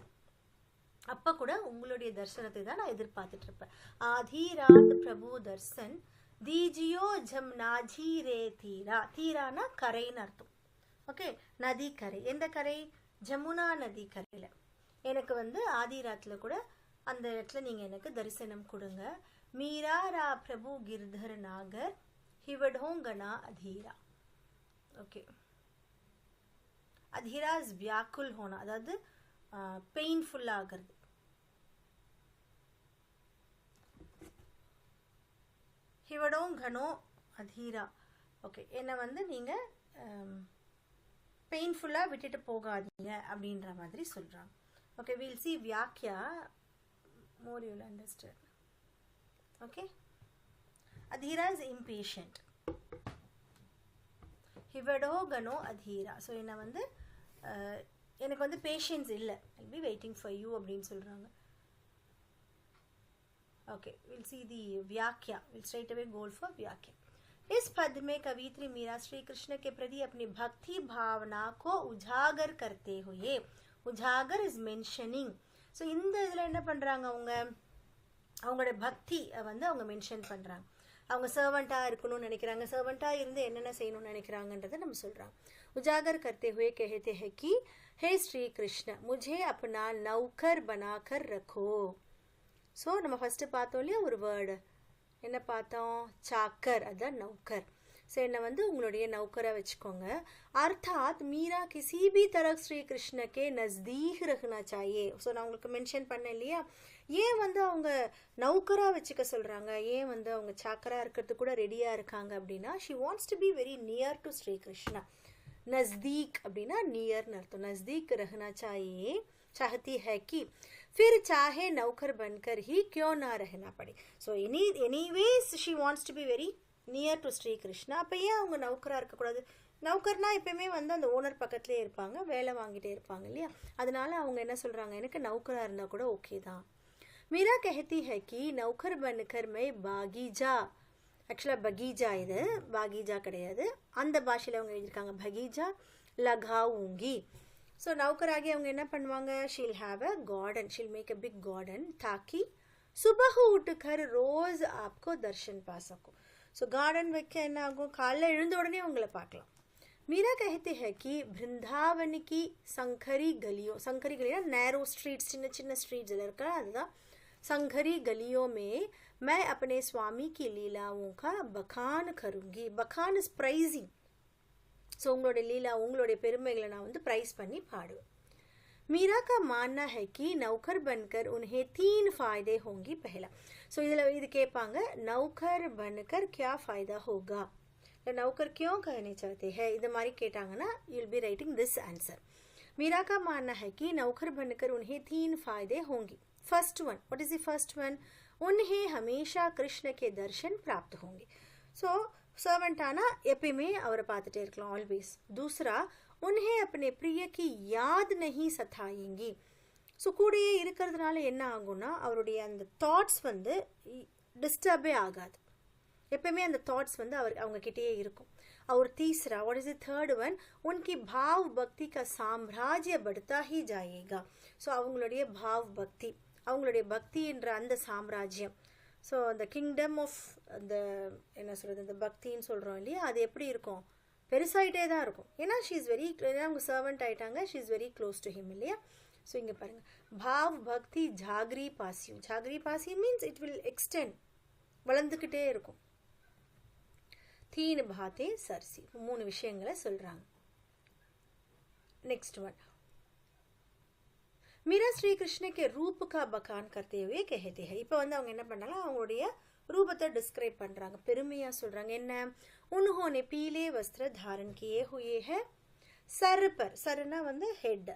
அப்போ கூட உங்களுடைய தர்ஷனத்தை தான் நான் எதிர்பார்த்துட்டு இருப்பேன் ஆதி ராத் பிரபு தர்சன் தீஜியோ ஜம் நாஜி ரே தீரா தீரானா கரைன்னு அர்த்தம் ஓகே, நதிக்கரை. எந்த கரை? ஜமுனா நதி கரையில் எனக்கு வந்து ஆதி ராத்தில் கூட அந்த இடத்துல நீங்கள் எனக்கு தரிசனம் கொடுங்க. மீரா ரா பிரபு கிர்தர் நாகர் ஹிவடோங்கனா அதீரா. ஓகே, அதீரா இஸ் வியாக்குல் ஹோனா, அதாவது பெயின்ஃபுல் ஆகிறது. ஹிவடோங்கனோ அதீரா. ஓகே, என்னை வந்து நீங்கள் பெயின்ஃபுல்லாக விட்டுட்டு போகாதீங்க அப்படின்ற மாதிரி சொல்கிறாங்க. Okay, we'll see வியாக்கியா, more you'll understand. Okay, adhira is impatient. hivadogano adhira. So என்னை வந்து எனக்கு வந்து பேஷன்ஸ் இல்லை, I'll be waiting for you அப்படின்னு சொல்கிறாங்க. Okay, we'll see the व्याख्या. We'll straight away go for व्याख्या. इस पद में कवित्री मीरा श्री कृष्ण के प्रति अपनी भक्ति भावना को उजागर करते हुए, उजागर इज मेंशनिंग. ஸோ இந்த இதில் என்ன பண்ணுறாங்க, அவங்களோட பக்தி வந்து அவங்க மென்ஷன் பண்ணுறாங்க. அவங்க சர்வெண்ட்டாக இருக்கணும்னு நினைக்கிறாங்க, சர்வெண்ட்டாக இருந்து என்னென்ன செய்யணும்னு நினைக்கிறாங்கன்றதை நம்ம சொல்கிறாங்க. उजागर करते हुए कहते हैं कि हे श्री कृष्ण मुझे अपना नौकर बनाकर रखो. ஸோ நம்ம ஃபஸ்ட்டு பார்த்தோம் இல்லையா ஒரு வேர்டு, என்ன பார்த்தோம்? சாக்கர், அதுதான் நௌக்கர். ஸோ என்னை வந்து உங்களுடைய நௌக்கரை வச்சுக்கோங்க. அர்த்தாத் மீரா கிசி பி தரக் ஸ்ரீ கிருஷ்ணக்கே நஸ்தீக் ரஹ்னா சாயே. ஸோ நான் உங்களுக்கு மென்ஷன் பண்ணேன் இல்லையா, ஏன் வந்து அவங்க நௌக்கராக வச்சுக்க சொல்கிறாங்க, ஏன் வந்து அவங்க சாக்கராக இருக்கிறதுக்கு கூட ரெடியாக இருக்காங்க அப்படின்னா, she wants to be very near to Shri Krishna. नज़दीक அப்படின்னா நியர்னு அர்த்தம். नज़दीक रहना चाहिए, चाहती है कि फिर चाहे नौकर बनकर ही क्यों ना रहना पड़े. So anyways she wants to be very near to Shri Krishna. அப்போ ஏன் அவங்க நௌக்கராக இருக்கக்கூடாது? நௌக்கர்னா எப்பயுமே வந்து அந்த ஓனர் பக்கத்துலேயே இருப்பாங்க, வேலை வாங்கிட்டே இருப்பாங்க இல்லையா, அதனால அவங்க என்ன சொல்கிறாங்க, எனக்கு நௌக்கராக இருந்தால் கூட ஓகே தான். மீரா कहती है कि नौकर बनकर मैं बागीजा, ஆக்சுவலாக பகீஜா, இது பாகீஜா கிடையாது, அந்த பாஷையில் அவங்க எழுதியிருக்காங்க பகீஜா லகாவுங்கி. ஸோ நௌக்கராகி அவங்க என்ன பண்ணுவாங்க, she'll have a garden, she'll make a big garden தாக்கி சுபஹ் உட்கர் ரோஸ் ஆப்கோ தர்ஷன் பா சகோ. ஸோ கார்டன் வைக்க என்ன ஆகும், காலைல எழுந்த உடனே உங்களை பார்க்கலாம். மீரா कहती है कि वृंदावन की संखरी गलियों, संखरी गलियाँ नैरो स्ट्रीट्स, சின்ன சின்ன ஸ்ட்ரீட்ஸ் இதில் இருக்கா, அதுதான் संघरी गलियों में मैं अपने स्वामी की लीलाओं का बखान करूँगी. बखान इज प्राइजिंग. ஸோ உங்களுடைய லீலா, உங்களுடைய பெருமைகளை நான் வந்து ப்ரைஸ் பண்ணி பாடுவேன். मीरा का मानना है कि नौकर बनकर उन्हें 3 फ़ायदे होंगी. पहला, ஸோ இதில் இது கேட்பாங்க, नौकर बनकर क्या फ़ायदा होगा, இல்லை नौकर क्यों कहने चाहते हैं, இது மாதிரி கேட்டாங்கன்னா you'll be writing this answer. Meera का मानना है कि नौकर बनकर उन्हें 3 फ़ायदे होंगी. First one, what is the first one, उन्हें हमेशा कृष्ण के दर्शन प्राप्त होंगे. ஸோ சர்வெண்ட் ஆனால் எப்பயுமே அவரை பார்த்துட்டே இருக்கலாம், ஆல்வேஸ். दूसरा, उन्हें अपने प्रिय की याद नहीं सताएंगी. ஸோ கூடயே இருக்கிறதுனால என்ன ஆகும்னா அவருடைய அந்த தாட்ஸ் வந்து டிஸ்டர்பே ஆகாது, எப்பயுமே அந்த தாட்ஸ் வந்து அவங்க கிட்டேயே இருக்கும். और तीसरा, what is the third one, उनकी भाव भक्ति का साम्राज्य बढ़ता ही जाएगा. ஸோ அவங்களுடைய பாவ் பக்தி, அவங்களுடைய பக்தின்ற அந்த சாம்ராஜ்யம், ஸோ அந்த கிங்டம் ஆஃப் அந்த என்ன சொல்கிறது, அந்த பக்தின்னு சொல்கிறோம் இல்லையா, அது எப்படி இருக்கும், பெருசாகிட்டே தான் இருக்கும். ஏன்னா ஷீ இஸ் வெரி, ஏன்னா அவங்க சர்வெண்ட் ஆகிட்டாங்க, she is very close to him இல்லையா. ஸோ இங்கே பாருங்கள், பாவ் பக்தி ஜாகிரி பாசியும். ஜாகிரி பாசி மீன்ஸ் இட் வில் எக்ஸ்டெண்ட், வளர்ந்துக்கிட்டே இருக்கும். 3 बातें सरसी, 3 விஷயங்களை சொல்கிறாங்க. नेक्स्ट वन, मीरा श्री कृष्ण के रूप का बखान करते हुए कहते हैं. இப்போ வந்து அவங்க என்ன பண்ணாங்க, அவங்களுடைய ரூபத்தை டிஸ்கிரைப் பண்ணுறாங்க, பெருமையாக சொல்கிறாங்க. என்ன, उन्होंने पीले वस्त्र धारण किए हुए हैं, सर पर, सरना வந்து ஹெட்,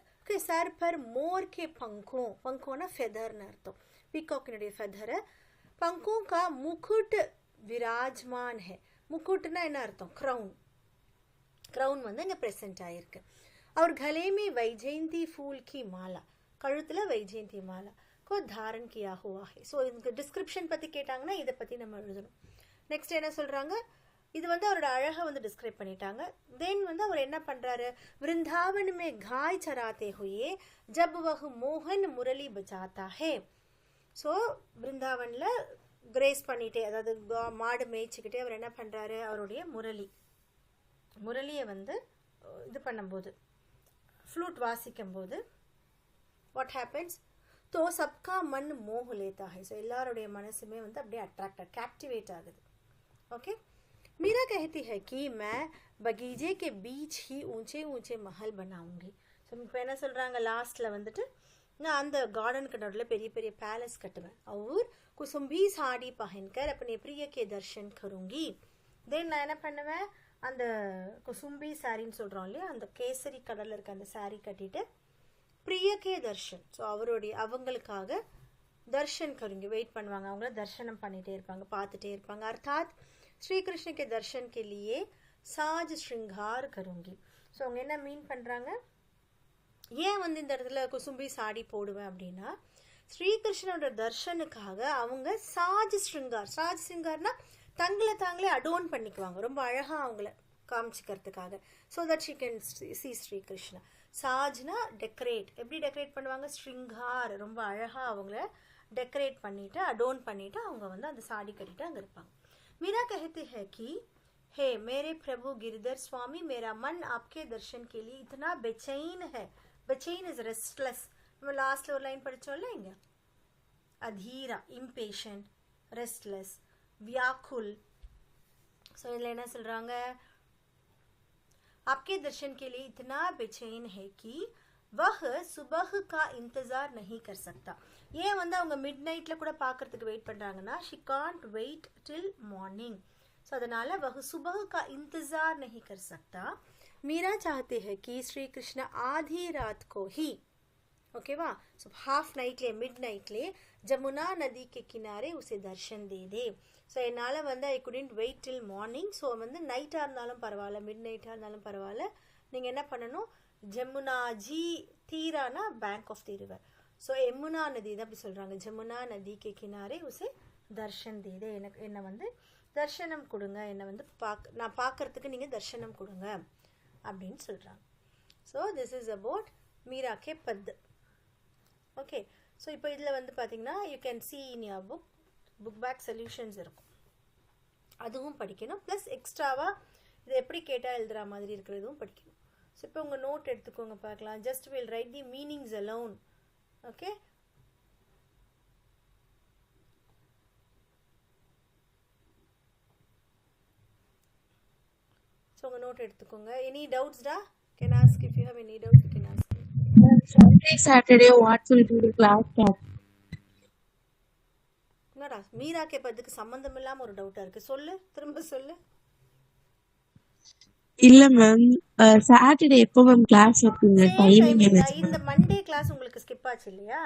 सर पर मोर के पंखों, पंखोना फेदर्னு அர்த்தம், பீகாக்கினுடைய ஃபெதர், पंखों का मुकुट विराजमान है. मुकुटना என்ன அர்த்தம், க்ரௌன், க்ரௌன் வந்து இங்கே ப்ரெசென்ட் ஆகிருக்கு. और गले में वैजयंती फूल की माला, கழுத்தில் வைஜெயந்தி மாலா को धारण किया हुआ है. ஸோ இதுக்கு டிஸ்கிரிப்ஷன் பற்றி கேட்டாங்கன்னா இதை பற்றி நம்ம எழுதணும். நெக்ஸ்ட் என்ன சொல்கிறாங்க, இது வந்து அவரோட அழகை வந்து டிஸ்கிரைப் பண்ணிட்டாங்க. தென் வந்து அவர் என்ன பண்ணுறாரு, वृंदावन में गाय चराते हुए जब वह मोहन मुरली बजाता है. ஸோ பிருந்தாவனில் கிரேஸ் பண்ணிகிட்டே, அதாவது மாடு மேய்ச்சிக்கிட்டே அவர் என்ன பண்ணுறாரு, அவருடைய முரளியை வந்து இது பண்ணும்போது, ஃப்ளூட் வாசிக்கும்போது வாட் ஹேப்பன்ஸ், तो सबका मन मोह लेता है. ஸோ எல்லாருடைய மனசுமே வந்து அப்படியே அட்ராக்ட் कैप्टिवेट ஆகுது. ओके, मीरा कहती है कि मैं बगीचे के बीच ही ऊंचे ऊंचे महल बनाऊंगी. ஸோ இப்போ என்ன சொல்கிறாங்க, லாஸ்ட்டில் வந்துட்டு நான் அந்த கார்டனுக்கு நடுவில் பெரிய பெரிய பேலஸ் கட்டுவேன். और कुसुम्बी साड़ी पहनकर अपने प्रिय के दर्शन करूंगी. தென் நான் என்ன பண்ணுவேன், அந்த குசும்பி சாரின்னு சொல்கிறோம் இல்லையா, அந்த கேசரி கடலில் இருக்க அந்த சாரி கட்டிட்டு பிரியக்கே தர்ஷன், ஸோ அவங்களுக்காக தர்ஷன் கருங்கி வெயிட் பண்ணுவாங்க, அவங்கள தர்ஷனம் பண்ணிகிட்டே இருப்பாங்க, பார்த்துட்டே இருப்பாங்க. அர்த்தாத் ஸ்ரீ கிருஷ்ண கே தர்ஷன் கே லியே சாஜ் ஸ்ருங்கார் கருங்கி. ஸோ அவங்க என்ன மீன் பண்ணுறாங்க, ஏன் வந்து இந்த இடத்துல குசும்பி சாடி போடுவேன் அப்படின்னா, ஸ்ரீகிருஷ்ணனோட தர்ஷனுக்காக அவங்க சாஜ் ஸ்ருங்கார்னா தங்களை தாங்களே அடோன் பண்ணிக்குவாங்க, ரொம்ப அழகாக அவங்கள காமிச்சிக்கிறதுக்காக. So that she can see Srikrishna. சாஜ்னா டெக்கரேட், எப்படி டெக்கரேட் பண்ணுவாங்க, ஸ்ருங்கார், ரொம்ப அழகாக அவங்கள டெக்கரேட் பண்ணிவிட்டு அடோன் பண்ணிவிட்டு அவங்க வந்து அந்த சாடி கட்டிட்டு அங்கே இருப்பாங்க. மீரா कहती है कि हे मेरे प्रभु गिरधर स्वामी, मेरा मन आपके दर्शन के लिए इतना बेचैन है. बेचैन इज रेस्टलेस. நம்ம லாஸ்ட்ல ஒரு லைன் படிச்சோம்ல இங்க, அதீரா, இம்பேஷண்ட், ரெஸ்ட்லெஸ், வியாக்குல். ஸோ இதில் என்ன சொல்கிறாங்க, आपके दर्शन के लिए इतना बेचैन है कि वह सुबह का इंतज़ार नहीं कर सकता. ஏன் வந்து அவங்க மிட் நைட்டில் கூட பார்க்கறதுக்கு வெயிட் பண்ணுறாங்கன்னா, she can't wait till morning. So அதனால் वह सुबह का इंतज़ार नहीं कर सकता. मीरा चाहते हैं कि श्री कृष्ण आधी रात को ही, ओकेवा, सो हाफ नाइटले मिड नाइटले जमुना नदी के किनारे उसे दर्शन दे दे. ஸோ என்னால் வந்து I couldn't wait till morning. So வந்து நைட்டாக இருந்தாலும் பரவாயில்ல, மிட் நைட்டாக இருந்தாலும் பரவாயில்ல, நீங்கள் என்ன பண்ணணும், ஜமுனா ஜி, தீரானா bank of the river. So Yamuna நதி தான் அப்படி சொல்கிறாங்க, ஜமுனா நதி கே கினாரே உசே தர்ஷன் தேதே, எனக்கு என்னை வந்து தர்ஷனம் கொடுங்க, என்னை வந்து நான் பார்க்கறதுக்கு நீங்கள் தர்ஷனம் கொடுங்க அப்படின்னு சொல்கிறாங்க. So this is about Meera கே பத். ஓகே, ஸோ இப்போ இதில் வந்து பார்த்தீங்கன்னா you can see in your book back solutions இருக்கும், அதுவும் படிக்கணும். ப்ளஸ் எக்ஸ்ட்ராவாக இது எப்படி கேட்டால் எழுதுகிற மாதிரி இருக்கிறதும் படிக்கணும். ஸோ இப்போ உங்கள் நோட் எடுத்துக்கோங்க பார்க்கலாம். Just will write the meanings alone. Okay, so உங்கள் நோட் எடுத்துக்கோங்க. எனி டவுட்ஸ்டா, can ask. If you have any doubts you can ask. Friday, Saturday, what will be the class? என்னடா மீரா கே பத்துக்கு சம்பந்தம் இல்லாம ஒரு டவுட்டா இருக்கு, சொல்லு, திரும்ப சொல்லு. இல்ல மேம், சாட்டர்டே எப்போ மேம் கிளாஸ் இருக்குங்க? டைமிங் என்ன? இந்த மண்டே கிளாஸ் உங்களுக்கு ஸ்கிப் ஆச்சு இல்லையா,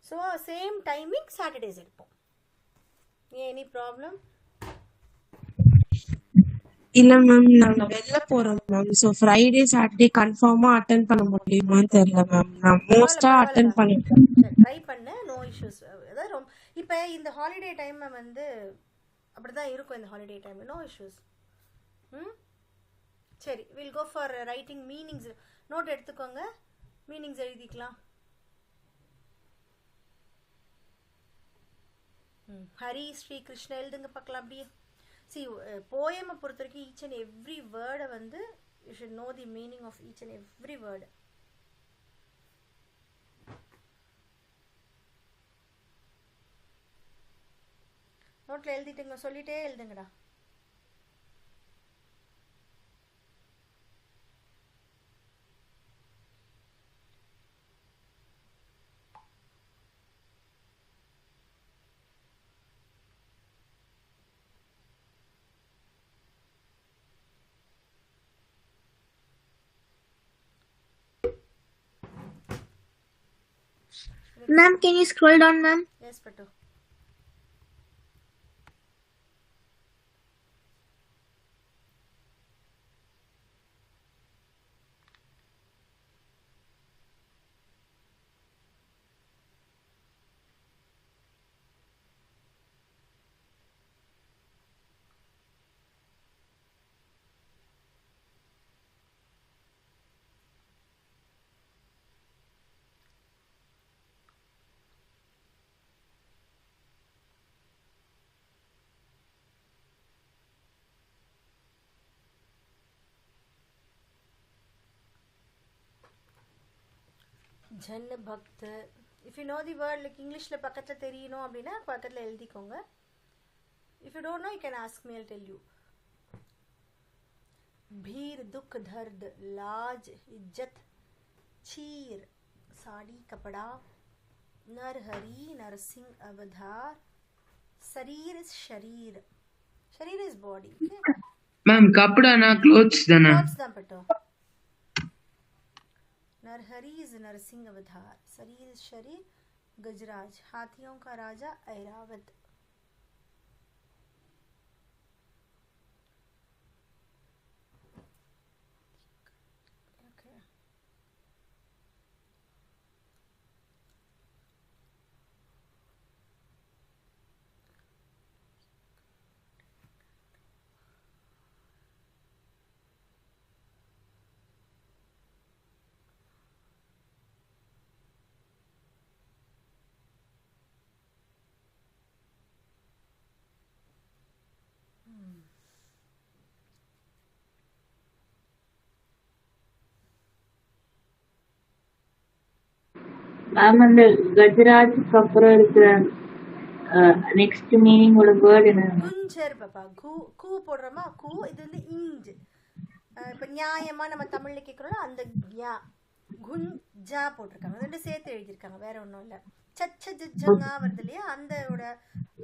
ஸோ சேம் டைமிங் சாட்டர்டேஸ் எடுப்போம். Any problem? இல்ல மேம், நாங்க வெளில போறோம் மேம். சோ ஃப்ரைடே சாட்டர்டே கன்ஃபார்மா அட்டெண்ட் பண்ண முடியுமான்னு தெரியல மேம். நான் மோஸ்டா அட்டெண்ட் பண்ணிட்டேன். ட்ரை பண்ண, நோ இஷ்யூஸ். அதாவது ரொம்ப இப்போ இந்த ஹாலிடே டைம் வந்து அப்படிதான் இருக்கும், இந்த ஹாலிடே டைம் நோ இஷ்யூஸ். சரி, will go for writing meanings. Note எடுத்துக்கோங்க, மீனிங்ஸ் எழுதிக்கலாம். ஹரி ஸ்ரீ கிருஷ்ண எழுதுங்க பார்க்கலாம் அப்படியே. சி போயமை பொறுத்த வரைக்கும் ஈச் அண்ட் எவ்ரி வேர்டை வந்து you should know the meaning of each and every word. நோட்டில் எழுதிட்டுங்க, சொல்லிட்டே எழுதுங்கடா. Ma'am, can you scroll down, ma'am? Yes, Patu. ஜன் பக்த். If you know the word like இங்கிலீஷில் பக்கத்தில் தெரியணும் அப்படின்னா பக்கத்தில் எழுதிக்கோங்க. If you don't know you can ask me, I'll tell you. भीर दुख दर्द लाज इज्जत चीर साड़ी कपड़ा नर हरी नरसिंह अवतार शरीर is शरीर शरीर is body. okay मैम कपड़ा ना क्लोथ्स தான clothes தான் பட்டோ. नर हरी is नरसिंह अवतार शरीर is शरीर गजराज हाथियों का राजा ऐरावत. மேம் அந்த கஜராஜுக்கு அப்புறம் இருக்கிற நெக்ஸ்ட் மீனிங் உள்ள வேர்ட் என்ன? குஞ்சர் பாப்பா. கூ போடுறோமா, கூ. இது வந்து இஞ்ச். இப்போ நியாயமா நம்ம தமிழ்ல கேட்குறோம்ல, அந்த ஞா குஞ்சா போட்டிருக்காங்க. ரெண்டு சேர்த்து எழுதியிருக்காங்க, வேற ஒன்றும் இல்லை. சச்சா வருது இல்லையா,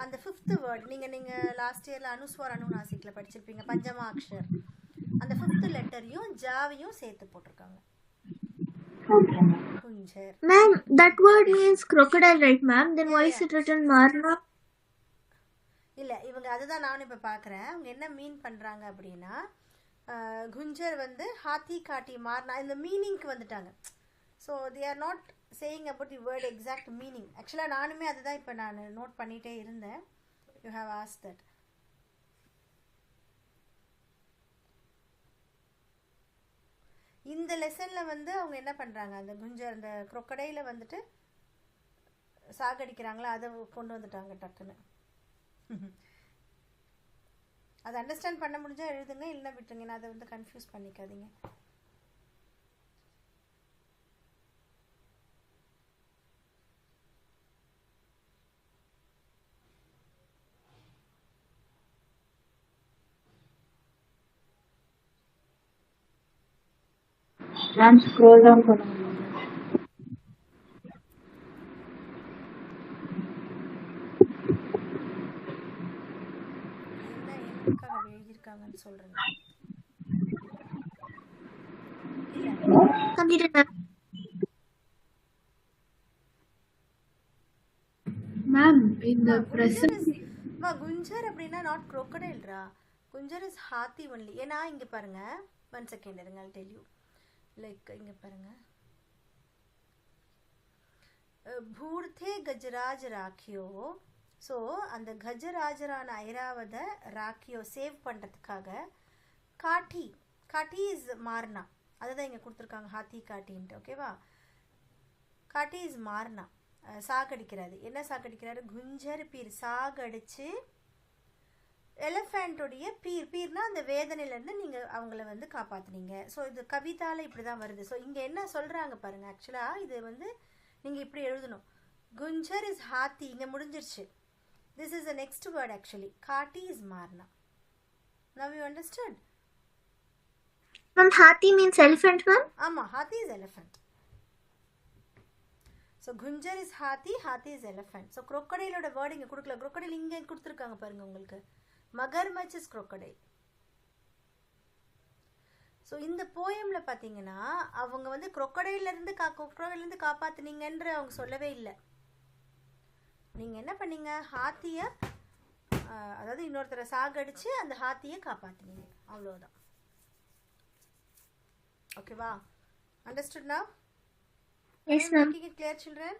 அந்த 5th வேர்டு. நீங்கள் லாஸ்ட் இயரில் அனுஸ்வார் அனுநாசிக்கில் படிச்சிருப்பீங்க, பஞ்சமா அக்ஷர். அந்த 5th லெட்டரையும் ஜாவையும் சேர்த்து போட்டிருக்காங்க. குஞ்சர். Ma'am, that word means crocodile, right, ma'am? Then why is it written Marna? இல்லை, இவங்க அதுதான் நானும் இப்போ பார்க்குறேன். அவங்க என்ன மீன் பண்ணுறாங்க அப்படின்னா, குஞ்சர் வந்து ஹாத்தி காட்டி மாறினா இந்த மீனிங்க்கு வந்துட்டாங்க. So they are not saying about the word exact meaning. ஆக்சுவலாக நானுமே அதுதான் இப்போ நான் நோட் பண்ணிகிட்டே இருந்தேன். You have ask that. இந்த லெசனில் வந்து அவங்க என்ன பண்ணுறாங்க, அந்த குஞ்சர் அந்த crocodile வந்துட்டு சாகடிக்கிறாங்களா, அதை கொண்டு வந்துட்டாங்க டக்குன்னு. அதை அண்டர்ஸ்டாண்ட் பண்ண முடிஞ்சால் எழுதுங்க, இல்லைன்னா விட்டுருங்க. நான் அதை வந்து கன்ஃபியூஸ் பண்ணிக்காதீங்க. மேம் ஸ்க்ரோல் டவுன் பண்ண முடியும். எழுதியிருக்காங்கன்னு சொல்றேன். Completed, ma'am. Ma'am, in the present. குஞ்சர் அப்படின்னா நாட் crocodileரா. குஞ்சர் இஸ் ஹாத்தி ஒன்லி. ஏன்னா இங்க பாருங்க, 1 செகண்ட் இருங்க, I'll tell you. லைக் இங்க பாருங்க, பூர்த்தே கஜராஜ் ராக்கியோ. ஸோ அந்த கஜராஜரான ஐராவத ராக்கியோ சேவ் பண்ணுறதுக்காக காட்டி இஸ் மார்னா, அதுதான் இங்கே கொடுத்துருக்காங்க, ஹாத்தி காட்டின்ட்டு. ஓகேவா? காட்டி இஸ் மார்னா, சாகடிக்கிறாரு. என்ன சாகடிக்கிறாரு? குஞ்சர் பீர் சாகடிச்சு எலிஃபெண்ட்டோடைய பீர்னா அந்த வேதனையிலேருந்து நீங்கள் அவங்கள வந்து காப்பாற்றுனீங்க. ஸோ இது கவிதாவில் இப்படி தான் வருது. ஸோ இங்கே என்ன சொல்கிறாங்க பாருங்கள். ஆக்சுவலாக இது வந்து நீங்கள் இப்படி எழுதணும், குஞ்சர் இஸ் ஹாத்தி. இங்கே முடிஞ்சிருச்சு. This is the next word actually. காட்டி is marna. Now you understand? Ma'am, Hathi means elephant, ma'am? ஆமாம், hathi is elephant. So kunjar is hathi, hathi is elephant. So crocodileோட வேர்டு இங்கே கொடுக்கல. crocodile இங்கே கொடுத்துருக்காங்க பாருங்கள் உங்களுக்கு. மகர்மச் இஸ் crocodile. ஸோ இந்த போயமில் பார்த்தீங்கன்னா அவங்க வந்து crocodileலேருந்து காப்பாற்றுனீங்கன்ற அவங்க சொல்லவே இல்லை. நீங்கள் என்ன பண்ணீங்க, ஹாத்தியை அதாவது இன்னொருத்தரை சாகடிச்சு அந்த ஹாத்தியை காப்பாற்றுனீங்க, அவ்வளோதான். ஓகேவா? Understood now? Yes, ma'am. Making it clear, children?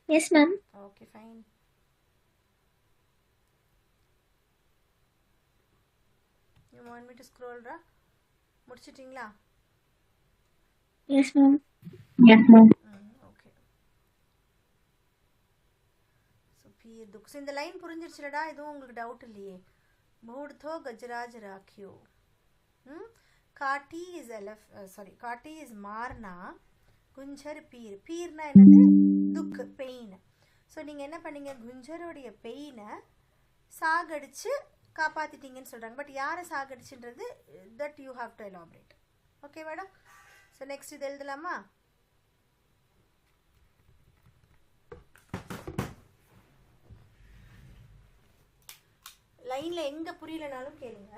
Yes, ma'am. Okay, fine. You want me to scroll, ra? முடிச்சிட்டீங்களா? Yes, ma'am. Yes, ma'am. Okay. So, பீர் துக். இந்த லைன் புரிஞ்சிருச்சுலடா? இதுவும் உங்களுக்கு டவுட் இல்லையே? பூர்த்தோ கஜராஜ் ராக்கியோ. காட்டி இஸ் காட்டி இஸ் மார்னா. குஞ்சர் பீர். பீர்னா என்னது? துக்கு, பெயின். ஸோ நீங்கள் என்ன பண்ணீங்க, குஞ்சருடைய பெயினை சாகடிச்சு காப்பாற்றிட்டீங்கன்னு சொல்கிறாங்க. பட் யாரை சாகடிச்சுன்றது that you have to elaborate. Okay madam. So next இது எழுதலாமா? லைனில் எங்கே புரியலனாலும் கேளுங்க.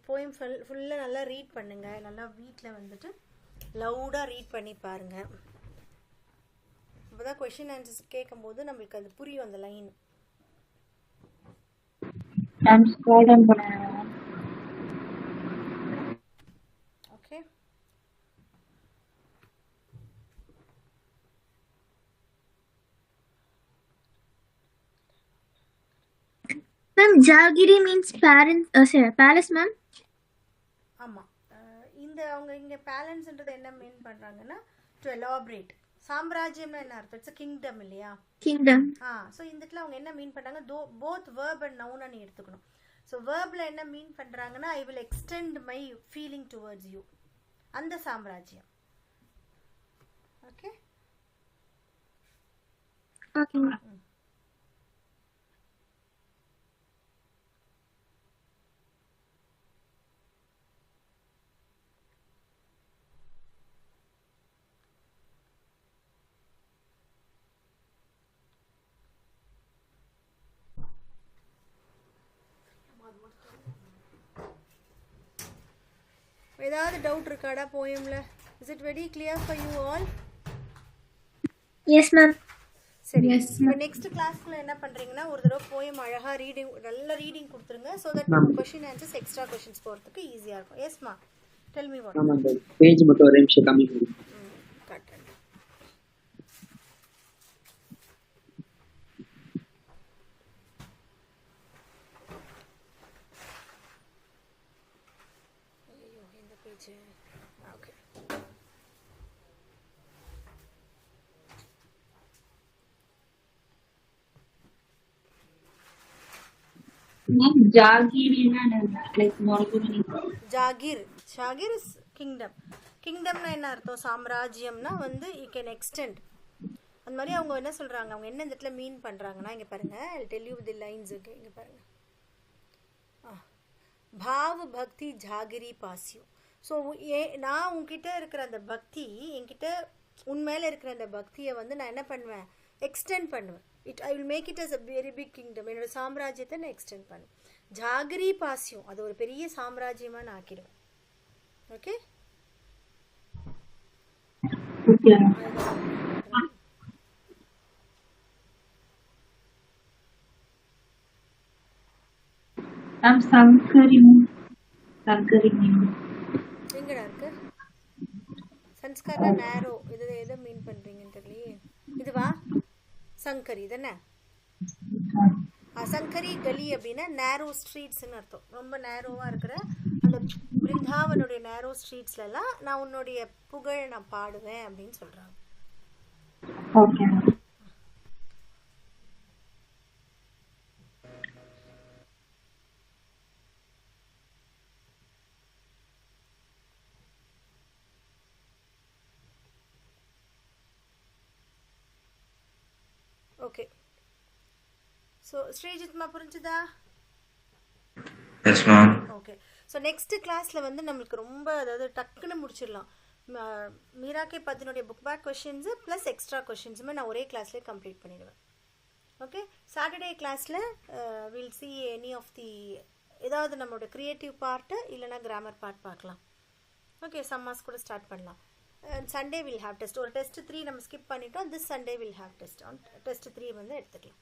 போயம் ஃபுல்லாக நல்லா ரீட் பண்ணுங்கள். நல்லா வீட்டில் வந்துட்டு லவுடாக ரீட் பண்ணி பாருங்கள். அப்போ தான் கொஷின் ஆன்சர்ஸ் கேட்கும்போது நம்மளுக்கு அது புரியும் அந்த line. Okay. Ma'am, Jagiri means palace, ma'am. ஆமாம். இந்த அவங்க இங்கே பேலன்ஸ்ன்றது என்ன மீன் பண்ணுறாங்கன்னா டு எலாபரேட். சாம்ராஜ்யம்னா என்ன அர்த்தம்? இட்ஸ் கிங்டம் இல்லையா? Kingdom. ஸோ இந்த இடத்துல அவங்க என்ன மீன் பண்ணுறாங்க, போத் வேர்ப் அண்ட் நவுனை நீ எடுத்துக்கணும். ஸோ வேர்பில் என்ன மீன் பண்ணுறாங்கன்னா I will extend my feeling towards you, அந்த சாம்ராஜ்யம். ஓகே. Okay. ஏதாவது டவுட் இருக்காடா போயம்ல? Is it very clear for you all? Yes, ma'am. சரி. இப்போ நெக்ஸ்ட் கிளாஸ்ல என்ன பண்றீங்கன்னா ஒரு தடவை போயம் அழகா ரீடிங், நல்ல ரீடிங் கொடுத்துருங்க. So that question answers extra questions போகிறதுக்கு ஈஸியாக இருக்கும். எஸ்மா, டெல் மீ வாட். ஆமாம், பேஜ் மட்டும் ஒரு நிமிஷம் கம்மி பண்ணி காட்டுறேன். ஐயோ, இந்த page. Okay. Jagir. Jagir is kingdom. கிங்டம்னா என்ன அர்த்தம்? சாம்ராஜ்யம்னா வந்து யூ கேன் எக்ஸ்டெண்ட். அந்த மாதிரி அவங்க என்ன சொல்கிறாங்க, அவங்க என்ன இந்த இடத்துல மீன் பண்ணுறாங்கன்னா இங்கே பாருங்கள், I tell you the lines. Okay, இங்கே பாருங்கள். பாவ் பக்தி ஜாகிரி பாசியோ. ஸோ நான் உங்ககிட்ட இருக்கிற அந்த பக்தி, என்கிட்ட உண்மையில இருக்கிற அந்த பக்தியை வந்து நான் என்ன பண்ணுவேன், எக்ஸ்டெண்ட் பண்ணுவேன். I will make it as a very big kingdom. என்னோட சாம்ராஜ்யத்தை நான் எக்ஸ்டெண்ட் பண்ணுவேன். ஜாகிரி பாசியம், அது ஒரு பெரிய சாம்ராஜ்யமாக நான் ஆக்கிடுவேன். ஓகே. எங்கடா இருக்கு சன்ஸ்கார்னா நேரோ? இது எதை மீன் பண்றீங்கன்னு தெரியலையே. இதுவா சங்கரி தானே? சங்கரி கலி அப்படின்னா நேரோ ஸ்ட்ரீட்ஸ்ன்னு அர்த்தம். ரொம்ப நேரோவாக இருக்கிற அந்த பிருந்தாவனுடைய நேரோ ஸ்ட்ரீட்ஸ்லாம் நான் உன்னுடைய புகழ் நான் பாடுவேன் அப்படின்னு சொல்கிறாங்க. ஓகே. ஸோ ஸ்ரீஜித்மா புரிஞ்சுதா? Yes ma'am. Okay. So next கிளாஸில் வந்து நம்மளுக்கு ரொம்ப, அதாவது டக்குன்னு முடிச்சிடலாம். மீராக்கே பத்தினுடைய book back questions plus extra கொஷின்ஸுமே நான் ஒரே கிளாஸ்லேயே கம்ப்ளீட் பண்ணிடுவேன். ஓகே. சாட்டர்டே கிளாஸில் will see any of the ஏதாவது நம்மளோட க்ரியேட்டிவ் பார்ட்டு இல்லைனா கிராமர் பார்ட் பார்க்கலாம். ஓகே. சம்மாஸ் கூட ஸ்டார்ட் பண்ணலாம். Sunday will have test. ஒரு டெஸ்ட் 3 நம்ம ஸ்கிப் பண்ணிட்டோம். This Sunday will have test. Test 3 வந்து எடுத்துக்கலாம்.